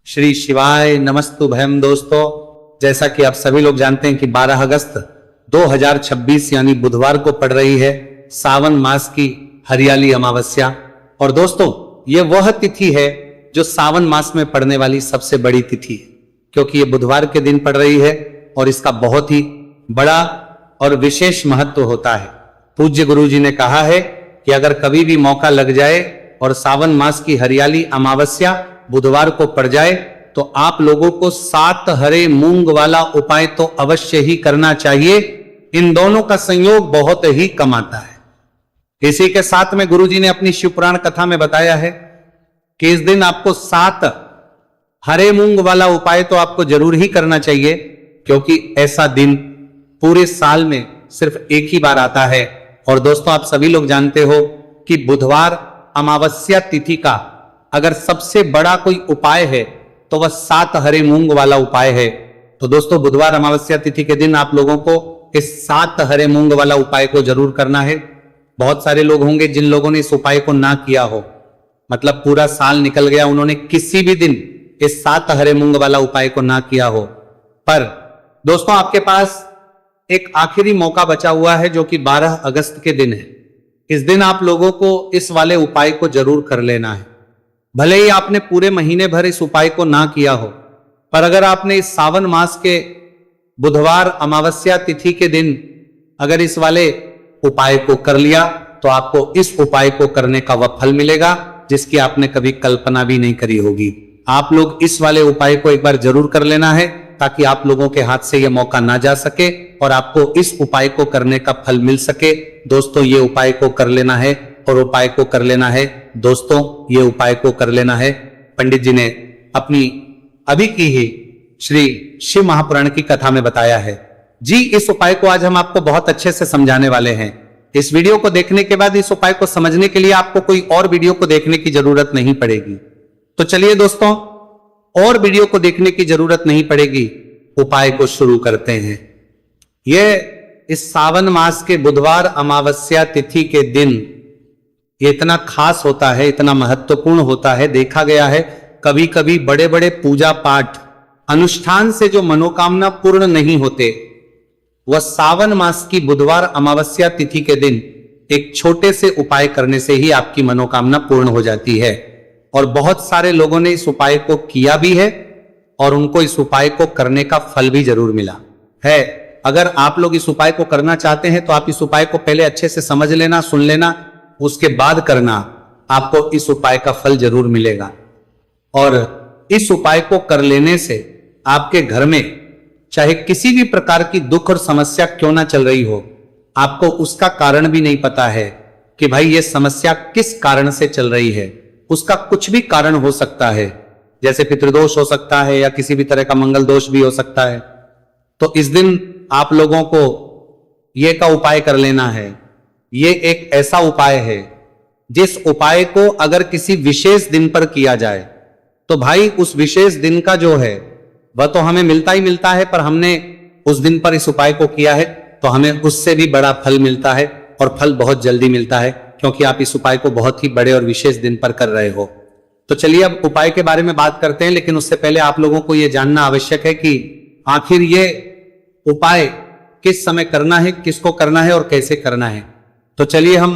श्री शिवाय नमस्तुभयम। दोस्तों, जैसा कि आप सभी लोग जानते हैं कि 12 अगस्त 2026 यानी बुधवार को पड़ रही है सावन मास की हरियाली अमावस्या। और दोस्तों, ये वह तिथि है जो सावन मास में पड़ने वाली सबसे बड़ी तिथि है, क्योंकि ये बुधवार के दिन पड़ रही है और इसका बहुत ही बड़ा और विशेष महत्व होता है। पूज्य गुरु जी ने कहा है कि अगर कभी भी मौका लग जाए और सावन मास की हरियाली अमावस्या बुधवार को पड़ जाए तो आप लोगों को 7 हरे मूंग वाला उपाय तो अवश्य ही करना चाहिए। इन दोनों का संयोग बहुत ही कम आता है। इसी के साथ में गुरुजी ने अपनी शिव पुराण कथा में बताया है कि इस दिन आपको 7 हरे मूंग वाला उपाय तो आपको जरूर ही करना चाहिए, क्योंकि ऐसा दिन पूरे साल में सिर्फ एक ही बार आता है। और दोस्तों, आप सभी लोग जानते हो कि बुधवार अमावस्या तिथि का अगर सबसे बड़ा कोई उपाय है तो वह 7 हरे मूंग वाला उपाय है। तो दोस्तों, बुधवार अमावस्या तिथि के दिन आप लोगों को इस 7 हरे मूंग वाला उपाय को जरूर करना है। बहुत सारे लोग होंगे जिन लोगों ने इस उपाय को ना किया हो, मतलब पूरा साल निकल गया, उन्होंने किसी भी दिन इस 7 हरे मूंग वाला उपाय को ना किया हो। पर दोस्तों, आपके पास एक आखिरी मौका बचा हुआ है जो कि 12 अगस्त के दिन है। इस दिन आप लोगों को इस वाले उपाय को जरूर कर लेना है। भले ही आपने पूरे महीने भर इस उपाय को ना किया हो, पर अगर आपने इस सावन मास के बुधवार अमावस्या तिथि के दिन अगर इस वाले उपाय को कर लिया तो आपको इस उपाय को करने का वह फल मिलेगा जिसकी आपने कभी कल्पना भी नहीं करी होगी। आप लोग इस वाले उपाय को एक बार जरूर कर लेना है ताकि आप लोगों के हाथ से यह मौका ना जा सके और आपको इस उपाय को करने का फल मिल सके। दोस्तों, ये उपाय को कर लेना है और उपाय को कर लेना है। दोस्तों, ये उपाय को कर लेना है। पंडित जी ने अपनी अभी की ही श्री शिव महापुराण की कथा में बताया है जी। इस उपाय को आज हम आपको बहुत अच्छे से समझाने वाले हैं। इस वीडियो को देखने के बाद इस उपाय को समझने के लिए आपको कोई और वीडियो को देखने की जरूरत नहीं पड़ेगी। तो चलिए दोस्तों, और वीडियो को देखने की जरूरत नहीं पड़ेगी, उपाय को शुरू करते हैं। यह इस सावन मास के बुधवार अमावस्या तिथि के दिन ये इतना खास होता है, इतना महत्वपूर्ण होता है। देखा गया है कभी कभी बड़े बड़े पूजा पाठ अनुष्ठान से जो मनोकामना पूर्ण नहीं होते, वह सावन मास की बुधवार अमावस्या तिथि के दिन एक छोटे से उपाय करने से ही आपकी मनोकामना पूर्ण हो जाती है। और बहुत सारे लोगों ने इस उपाय को किया भी है और उनको इस उपाय को करने का फल भी जरूर मिला है। अगर आप लोग इस उपाय को करना चाहते हैं तो आप इस उपाय को पहले अच्छे से समझ लेना, सुन लेना, उसके बाद करना। आपको इस उपाय का फल जरूर मिलेगा। और इस उपाय को कर लेने से आपके घर में चाहे किसी भी प्रकार की दुख और समस्या क्यों ना चल रही हो, आपको उसका कारण भी नहीं पता है कि भाई ये समस्या किस कारण से चल रही है। उसका कुछ भी कारण हो सकता है, जैसे पितृदोष हो सकता है या किसी भी तरह का मंगल दोष भी हो सकता है। तो इस दिन आप लोगों को ये का उपाय कर लेना है। ये एक ऐसा उपाय है जिस उपाय को अगर किसी विशेष दिन पर किया जाए तो भाई उस विशेष दिन का जो है वह तो हमें मिलता ही मिलता है, पर हमने उस दिन पर इस उपाय को किया है तो हमें उससे भी बड़ा फल मिलता है और फल बहुत जल्दी मिलता है, क्योंकि आप इस उपाय को बहुत ही बड़े और विशेष दिन पर कर रहे हो। तो चलिए अब उपाय के बारे में बात करते हैं, लेकिन उससे पहले आप लोगों को यह जानना आवश्यक है कि आखिर ये उपाय किस समय करना है, किसको करना है और कैसे करना है। तो चलिए हम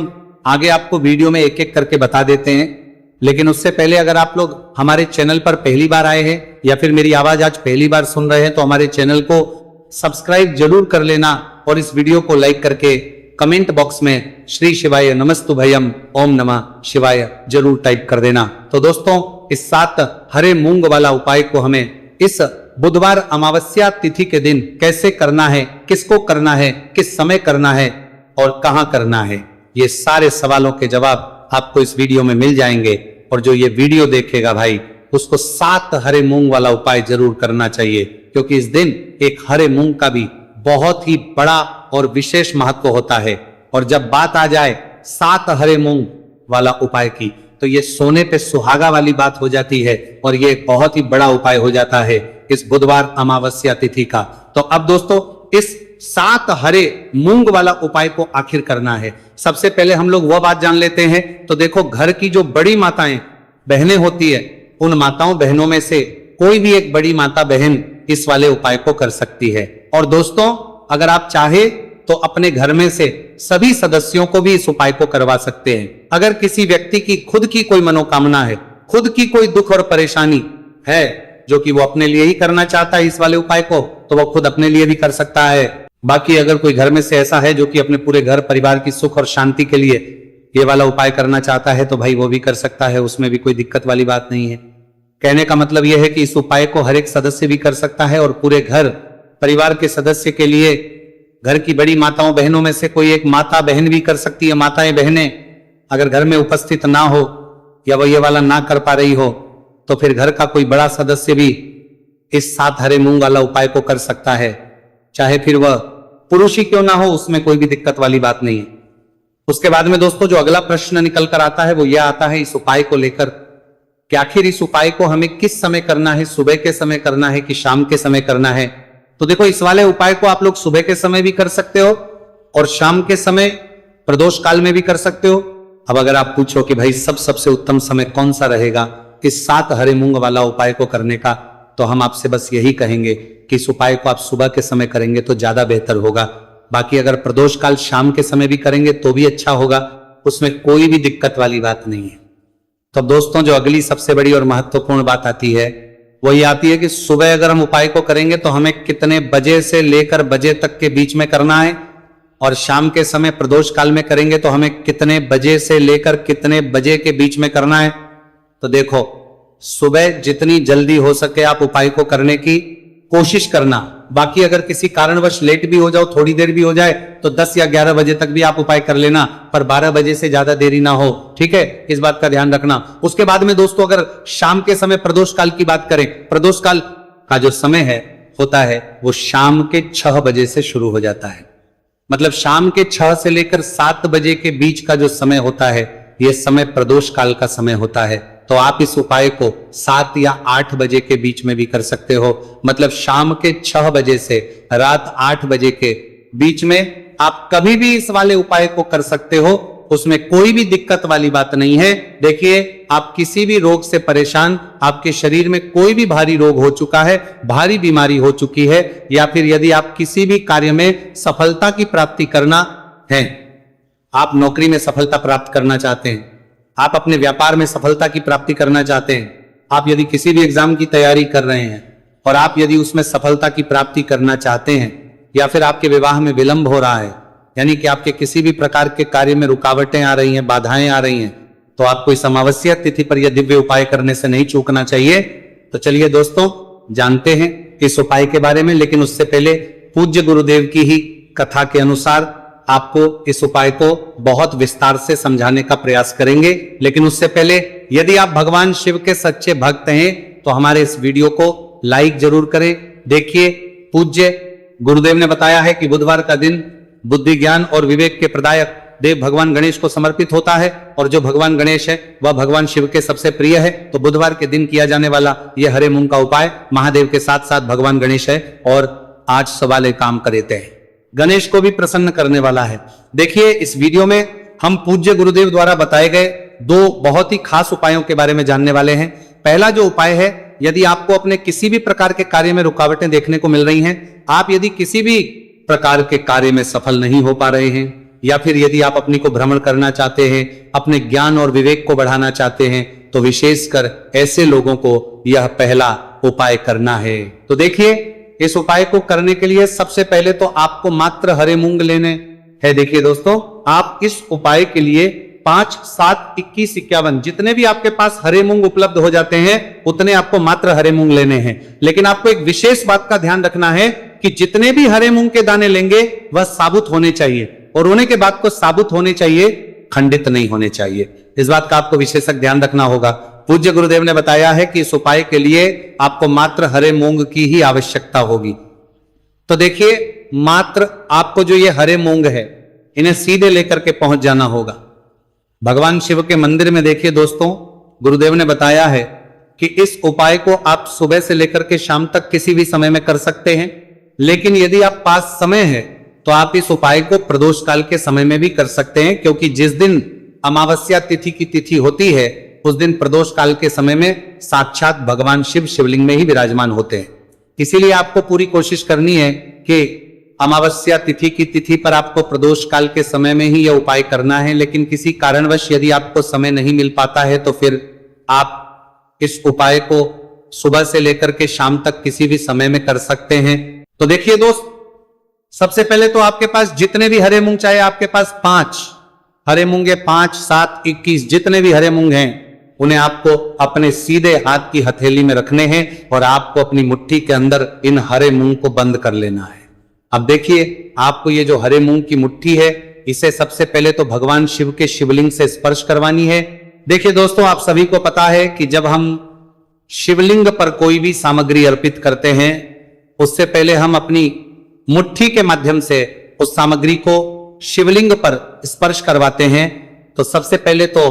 आगे आपको वीडियो में एक एक करके बता देते हैं। लेकिन उससे पहले अगर आप लोग हमारे चैनल पर पहली बार आए हैं या फिर मेरी आवाज आज पहली बार सुन रहे हैं तो हमारे चैनल को सब्सक्राइब जरूर कर लेना और इस वीडियो को लाइक करके कमेंट बॉक्स में श्री शिवाय नमस्तुभयम ओम नमः शिवाय जरूर टाइप कर देना। तो दोस्तों, इस 7 हरे मूंग वाला उपाय को हमें इस बुधवार अमावस्या तिथि के दिन कैसे करना है, किसको करना है, किस समय करना है और कहां करना है, ये सारे सवालों के जवाब आपको इस वीडियो में मिल जाएंगे। और जो ये वीडियो देखेगा भाई, उसको 7 हरे मूंग वाला उपाय जरूर करना चाहिए, क्योंकि इस दिन एक हरे मूंग का भी बहुत ही बड़ा और विशेष महत्व होता है। और जब बात आ जाए 7 हरे मूंग वाला उपाय की, तो ये सोने पे सुहागा वाली बात हो जाती है और ये बहुत ही बड़ा उपाय हो जाता है इस बुधवार अमावस्या तिथि का। तो अब दोस्तों, इस 7 हरे मूंग वाला उपाय को आखिर करना है। सबसे पहले हम लोग वह बात जान लेते हैं। तो देखो, घर की जो बड़ी माताएं बहनें होती है, उन माताओं बहनों में से कोई भी एक बड़ी माता बहन इस वाले उपाय को कर सकती है। और दोस्तों, अगर आप चाहे तो अपने घर में से सभी सदस्यों को भी इस उपाय को करवा सकते हैं। अगर किसी व्यक्ति की खुद की कोई मनोकामना है, खुद की कोई दुख और परेशानी है जो कि वो अपने लिए ही करना चाहता है इस वाले उपाय को, तो वो खुद अपने लिए भी कर सकता है। बाकी अगर कोई घर में से ऐसा है जो कि अपने पूरे घर परिवार की सुख और शांति के लिए ये वाला उपाय करना चाहता है, तो भाई वो भी कर सकता है, उसमें भी कोई दिक्कत वाली बात नहीं है। कहने का मतलब यह है कि इस उपाय को हर एक सदस्य भी कर सकता है और पूरे घर परिवार के सदस्य के लिए घर की बड़ी माताओं बहनों में से कोई एक माता बहन भी कर सकती है। माताएं बहनें अगर घर में उपस्थित ना हो या वो ये वाला ना कर पा रही हो, तो फिर घर का कोई बड़ा सदस्य भी इस 7 हरे मूंग वाला उपाय को कर सकता है, चाहे फिर वह पुरुष ही क्यों ना हो, उसमें कोई भी दिक्कत वाली बात नहीं है। उसके बाद में दोस्तों जो अगला प्रश्न निकल कर आता है वो यह आता है इस उपाय को लेकर कि आखिर इस उपाय को हमें किस समय करना है, सुबह के समय करना है कि शाम के समय करना है। तो देखो, इस वाले उपाय को आप लोग सुबह के समय भी कर सकते हो और शाम के समय प्रदोष काल में भी कर सकते हो। अब अगर आप पूछो कि भाई सबसे उत्तम समय कौन सा रहेगा इस 7 हरे मूंग वाला उपाय को करने का, तो हम आपसे बस यही कहेंगे कि इस उपाय को आप सुबह के समय करेंगे तो ज्यादा बेहतर होगा। बाकी अगर प्रदोष काल शाम के समय भी करेंगे तो भी अच्छा होगा, उसमें कोई भी दिक्कत वाली बात नहीं है। तो दोस्तों, जो अगली सबसे बड़ी और महत्वपूर्ण बात आती है वो ये आती है कि सुबह अगर हम उपाय को करेंगे तो हमें कितने बजे से लेकर बजे तक के बीच में करना है, और शाम के समय प्रदोष काल में करेंगे तो हमें कितने बजे से लेकर कितने बजे के बीच में करना है। तो देखो, सुबह जितनी जल्दी हो सके आप उपाय को करने की कोशिश करना। बाकी अगर किसी कारणवश लेट भी हो जाओ, थोड़ी देर भी हो जाए, तो 10 या 11 बजे तक भी आप उपाय कर लेना, पर 12 बजे से ज्यादा देरी ना हो, ठीक है, इस बात का ध्यान रखना। उसके बाद में दोस्तों, अगर शाम के समय प्रदोष काल की बात करें, प्रदोष काल का जो समय है होता है वो शाम के 6 बजे से शुरू हो जाता है। मतलब शाम के 6 से लेकर 7 बजे के बीच का जो समय होता है, यह समय प्रदोष काल का समय होता है। तो आप इस उपाय को 7 या 8 बजे के बीच में भी कर सकते हो। मतलब शाम के 6 बजे से रात 8 बजे के बीच में आप कभी भी इस वाले उपाय को कर सकते हो, उसमें कोई भी दिक्कत वाली बात नहीं है। देखिए, आप किसी भी रोग से परेशान, आपके शरीर में कोई भी भारी रोग हो चुका है, भारी बीमारी हो चुकी है, या फिर यदि आप किसी भी कार्य में सफलता की प्राप्ति करना है, आप नौकरी में सफलता प्राप्त करना चाहते हैं, आप अपने व्यापार में सफलता की प्राप्ति करना चाहते हैं, आप यदि किसी भी एग्जाम की तैयारी कर रहे हैं और आप यदि उसमें सफलता की प्राप्ति करना चाहते हैं, या फिर आपके विवाह में विलंब हो रहा है, यानी कि आपके किसी भी प्रकार के कार्य में रुकावटें आ रही हैं, बाधाएं आ रही हैं, तो आपको इस अमावस्या तिथि पर यह दिव्य उपाय करने से नहीं चूकना चाहिए। तो चलिए दोस्तों, जानते हैं इस उपाय के बारे में, लेकिन उससे पहले पूज्य गुरुदेव की ही कथा के अनुसार आपको इस उपाय को बहुत विस्तार से समझाने का प्रयास करेंगे। लेकिन उससे पहले, यदि आप भगवान शिव के सच्चे भक्त हैं तो हमारे इस वीडियो को लाइक जरूर करें। देखिए, पूज्य गुरुदेव ने बताया है कि बुधवार का दिन बुद्धि, ज्ञान और विवेक के प्रदायक देव भगवान गणेश को समर्पित होता है, और जो भगवान गणेश है वह भगवान शिव के सबसे प्रिय है। तो बुधवार के दिन किया जाने वाला यह हरे मूंग का उपाय महादेव के साथ साथ भगवान गणेश है, और आज सवाले काम करते हैं, गणेश को भी प्रसन्न करने वाला है। देखिए, इस वीडियो में हम पूज्य गुरुदेव द्वारा बताए गए 2 बहुत ही खास उपायों के बारे में जानने वाले हैं। पहला जो उपाय है, यदि आपको अपने किसी भी प्रकार के कार्य में रुकावटें देखने को मिल रही हैं, आप यदि किसी भी प्रकार के कार्य में सफल नहीं हो पा रहे हैं, या फिर यदि आप अपनी को भ्रमण करना चाहते हैं, अपने ज्ञान और विवेक को बढ़ाना चाहते हैं, तो विशेषकर ऐसे लोगों को यह पहला उपाय करना है। तो देखिए, इस उपाय को करने के लिए सबसे पहले तो आपको मात्र हरे मूंग लेने हैं। देखिए दोस्तों, आप इस उपाय के लिए 5, 7, 21, 51 जितने भी आपके पास हरे मूंग उपलब्ध हो जाते हैं, उतने आपको मात्र हरे मूंग लेने हैं। लेकिन आपको एक विशेष बात का ध्यान रखना है कि जितने भी हरे मूंग के दाने लेंगे वह साबुत होने चाहिए, और रोने के बाद को साबुत होने चाहिए, खंडित नहीं होने चाहिए। इस बात का आपको विशेषक ध्यान रखना होगा। पूज्य गुरुदेव ने बताया है कि इस उपाय के लिए आपको मात्र हरे मूंग की ही आवश्यकता होगी। तो देखिए, मात्र आपको जो ये हरे मूंग है, इन्हें सीधे लेकर के पहुंच जाना होगा भगवान शिव के मंदिर में। देखिए दोस्तों, गुरुदेव ने बताया है कि इस उपाय को आप सुबह से लेकर के शाम तक किसी भी समय में कर सकते हैं, लेकिन यदि आप पास समय है तो आप इस उपाय को प्रदोष काल के समय में भी कर सकते हैं, क्योंकि जिस दिन अमावस्या तिथि की तिथि होती है उस दिन प्रदोष काल के समय में साक्षात भगवान शिव शिवलिंग में ही विराजमान होते हैं। इसीलिए आपको पूरी कोशिश करनी है कि अमावस्या तिथि की तिथि पर आपको प्रदोष काल के समय में ही यह उपाय करना है। लेकिन किसी कारणवश यदि आपको समय नहीं मिल पाता है तो फिर आप इस उपाय को सुबह से लेकर के शाम तक किसी भी समय में कर सकते हैं। तो देखिए दोस्त, सबसे पहले तो आपके पास जितने भी हरे मूंग, चाहे आपके पास 5 हरे मूंग है, 5, 7, 21 जितने भी हरे मूंग हैं, उन्हें आपको अपने सीधे हाथ की हथेली में रखने हैं और आपको अपनी मुट्ठी के अंदर इन हरे मूंग को बंद कर लेना है। अब देखिए, आपको ये जो हरे मूंग की मुट्ठी है, इसे सबसे पहले तो भगवान शिव के शिवलिंग से स्पर्श करवानी है। देखिए दोस्तों, आप सभी को पता है कि जब हम शिवलिंग पर कोई भी सामग्री अर्पित करते हैं, उससे पहले हम अपनी मुट्ठी के माध्यम से उस सामग्री को शिवलिंग पर स्पर्श करवाते हैं। तो सबसे पहले तो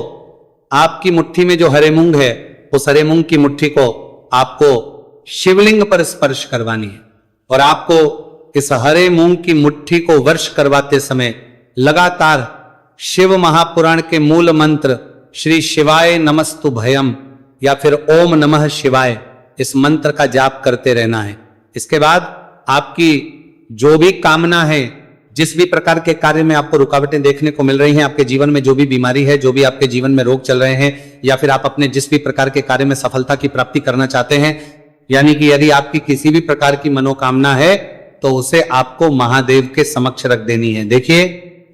आपकी मुट्ठी में जो हरे मूंग है, उस हरे मूंग की मुट्ठी को आपको शिवलिंग पर स्पर्श करवानी है और आपको इस हरे मूंग की मुट्ठी को वर्ष करवाते समय लगातार शिव महापुराण के मूल मंत्र श्री शिवाय नमस्तु भयम या फिर ओम नमः शिवाय, इस मंत्र का जाप करते रहना है। इसके बाद आपकी जो भी कामना है, जिस भी प्रकार के कार्य में आपको रुकावटें देखने को मिल रही हैं, आपके जीवन में जो भी बीमारी है, जो भी आपके जीवन में रोग चल रहे हैं, या फिर आप अपने जिस भी प्रकार के कार्य में सफलता की प्राप्ति करना चाहते हैं, यानी कि यदि आपकी किसी भी प्रकार की मनोकामना है तो उसे आपको महादेव के समक्ष रख देनी है। देखिए,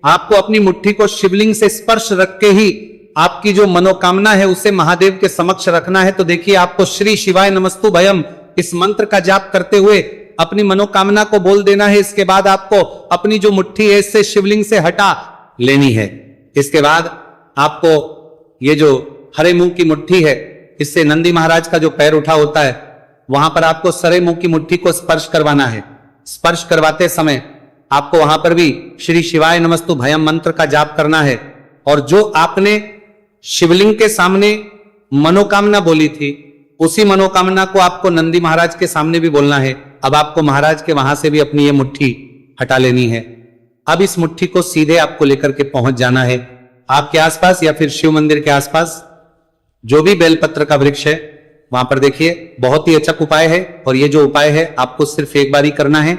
आपको अपनी मुट्ठी को शिवलिंग से स्पर्श रख के ही आपकी जो मनोकामना है उसे महादेव के समक्ष रखना है। तो देखिए, आपको श्री शिवाय नमस्तु भयम इस मंत्र का जाप करते हुए अपनी मनोकामना को बोल देना है। इसके बाद आपको अपनी जो मुट्ठी है इससे शिवलिंग से हटा लेनी है। इसके बाद आपको ये जो हरे मूंग की मुट्ठी है, इससे नंदी महाराज का जो पैर उठा होता है, वहां पर आपको सरे मूंग की मुट्ठी को स्पर्श करवाना है। स्पर्श करवाते समय आपको वहां पर भी श्री शिवाय नमस्तु भयम मंत्र का जाप करना है और जो आपने शिवलिंग के सामने मनोकामना बोली थी, उसी मनोकामना को आपको नंदी महाराज के सामने भी बोलना है। अब आपको महाराज के वहां से भी अपनी ये मुट्ठी हटा लेनी है। अब इस मुट्ठी को सीधे आपको लेकर के पहुंच जाना है आपके आसपास या फिर शिव मंदिर के आसपास जो भी बेलपत्र का वृक्ष है, वहां पर देखिए, बहुत ही अचूक उपाय है और ये जो उपाय है आपको सिर्फ एक बार ही करना है।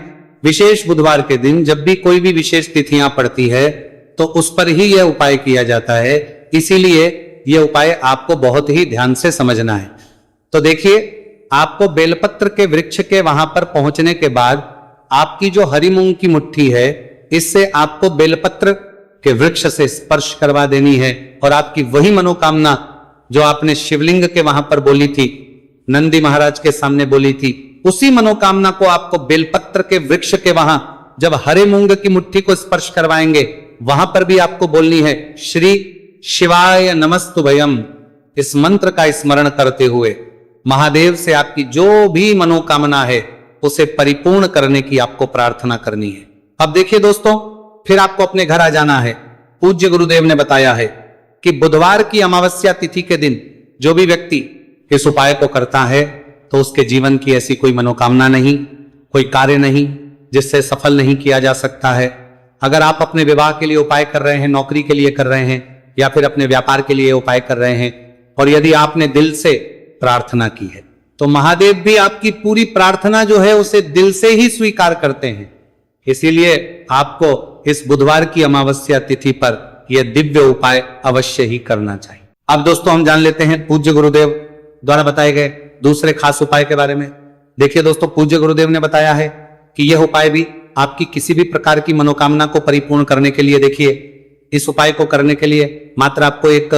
विशेष बुधवार के दिन जब भी कोई भी विशेष तिथियां पड़ती है तो उस पर ही यह उपाय किया जाता है। इसीलिए यह उपाय आपको बहुत ही ध्यान से समझना है। तो देखिए, आपको बेलपत्र के वृक्ष के वहां पर पहुंचने के बाद आपकी जो हरी मूंग की मुट्ठी है, इससे आपको बेलपत्र के वृक्ष से स्पर्श करवा देनी है और आपकी वही मनोकामना जो आपने शिवलिंग के वहां पर बोली थी, नंदी महाराज के सामने बोली थी, उसी मनोकामना को आपको बेलपत्र के वृक्ष के वहां जब हरे मूंग की मुट्ठी को स्पर्श करवाएंगे, वहां पर भी आपको बोलनी है श्री शिवाय नमस्तु भयम। इस मंत्र का स्मरण करते हुए महादेव से आपकी जो भी मनोकामना है उसे परिपूर्ण करने की आपको प्रार्थना करनी है। अब देखिए दोस्तों, फिर आपको अपने घर आ जाना है। पूज्य गुरुदेव ने बताया है कि बुधवार की अमावस्या तिथि के दिन जो भी व्यक्ति इस उपाय को करता है तो उसके जीवन की ऐसी कोई मनोकामना नहीं, कोई कार्य नहीं जिससे सफल नहीं किया जा सकता है। अगर आप अपने विवाह के लिए उपाय कर रहे हैं, नौकरी के लिए कर रहे हैं या फिर अपने व्यापार के लिए उपाय कर रहे हैं और यदि आपने दिल से प्रार्थना की है तो महादेव भी आपकी पूरी प्रार्थना जो है उसे दिल से ही स्वीकार करते हैं। इसीलिए आपको इस बुधवार की अमावस्या तिथि पर यह दिव्य उपाय अवश्य ही करना चाहिए। अब दोस्तों, हम जान लेते हैं पूज्य गुरुदेव द्वारा बताए गए दूसरे खास उपाय के बारे में। देखिए दोस्तों, पूज्य गुरुदेव ने बताया है कि यह उपाय भी आपकी किसी भी प्रकार की मनोकामना को परिपूर्ण करने के लिए, देखिए, इस उपाय को करने के लिए मात्र आपको एक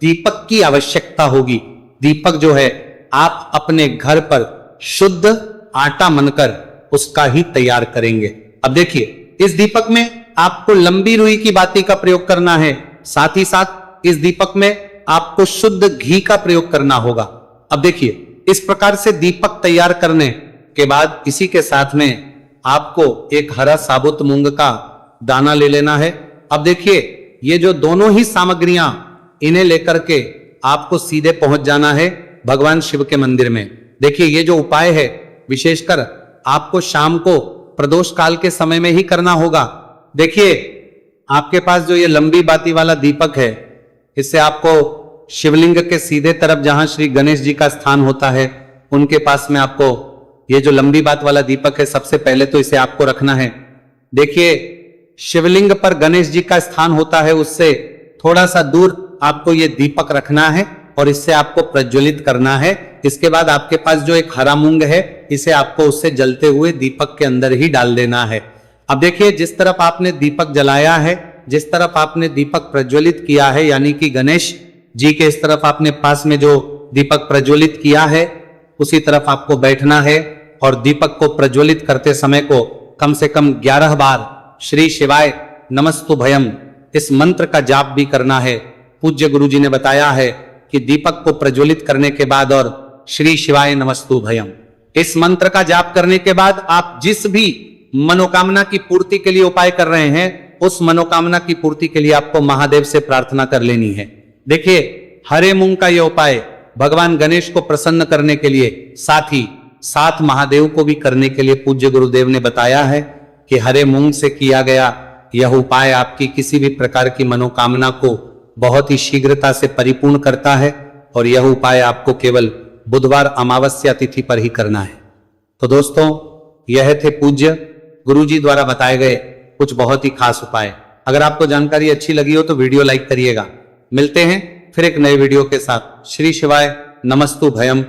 दीपक की आवश्यकता होगी। दीपक जो है आप अपने घर पर शुद्ध आटा मनकर उसका ही तैयार करेंगे। अब देखिए, इस दीपक में आपको लंबी रुई की बाती का प्रयोग करना है, साथ ही साथ इस दीपक में आपको शुद्ध घी का प्रयोग करना होगा। अब देखिए, इस प्रकार से दीपक तैयार करने के बाद इसी के साथ में आपको एक हरा साबुत मूंग का दाना ले लेना है। अब देखिए, ये जो दोनों ही सामग्रियां, इन्हें लेकर के आपको सीधे पहुंच जाना है भगवान शिव के मंदिर में। देखिए, ये जो उपाय है विशेषकर आपको शाम को प्रदोष काल के समय में ही करना होगा। देखिए, आपके पास जो ये लंबी बाती वाला दीपक है, इससे आपको शिवलिंग के सीधे तरफ जहां श्री गणेश जी का स्थान होता है, उनके पास में आपको ये जो लंबी बात वाला दीपक है, सबसे पहले तो इसे आपको रखना है। देखिए, शिवलिंग पर गणेश जी का स्थान होता है, उससे थोड़ा सा दूर आपको ये दीपक रखना है और इससे आपको प्रज्वलित करना है। इसके बाद आपके पास जो एक हरा मूंग है, इसे आपको उससे जलते हुए दीपक के अंदर ही डाल देना है। अब देखिए, जिस तरफ आपने दीपक जलाया है, जिस तरफ आपने दीपक प्रज्वलित किया है, यानी कि गणेश जी के इस तरफ आपने पास में जो दीपक प्रज्वलित किया है, उसी तरफ आपको बैठना है और दीपक को प्रज्वलित करते समय को कम से कम 11 बार श्री शिवाय नमस्तुभयम इस मंत्र का जाप भी करना है। पूज्य गुरु जी ने बताया है कि दीपक को प्रज्वलित करने के बाद और श्री शिवाय नमस्तुभयम इस मंत्र का जाप करने के बाद आप जिस भी मनोकामना की पूर्ति के लिए उपाय कर रहे हैं, उस मनोकामना की पूर्ति के लिए आपको महादेव से प्रार्थना कर लेनी है। देखिए, हरे मूंग का यह उपाय भगवान गणेश को प्रसन्न करने के लिए, साथ ही साथ महादेव को भी करने के लिए पूज्य गुरुदेव ने बताया है कि हरे मूंग से किया गया यह उपाय आपकी किसी भी प्रकार की मनोकामना को बहुत ही शीघ्रता से परिपूर्ण करता है और यह उपाय आपको केवल बुधवार अमावस्या तिथि पर ही करना है। तो दोस्तों, यह थे पूज्य गुरु जी द्वारा बताए गए कुछ बहुत ही खास उपाय। अगर आपको जानकारी अच्छी लगी हो तो वीडियो लाइक करिएगा। मिलते हैं फिर एक नए वीडियो के साथ। श्री शिवाय नमस्तुभयम।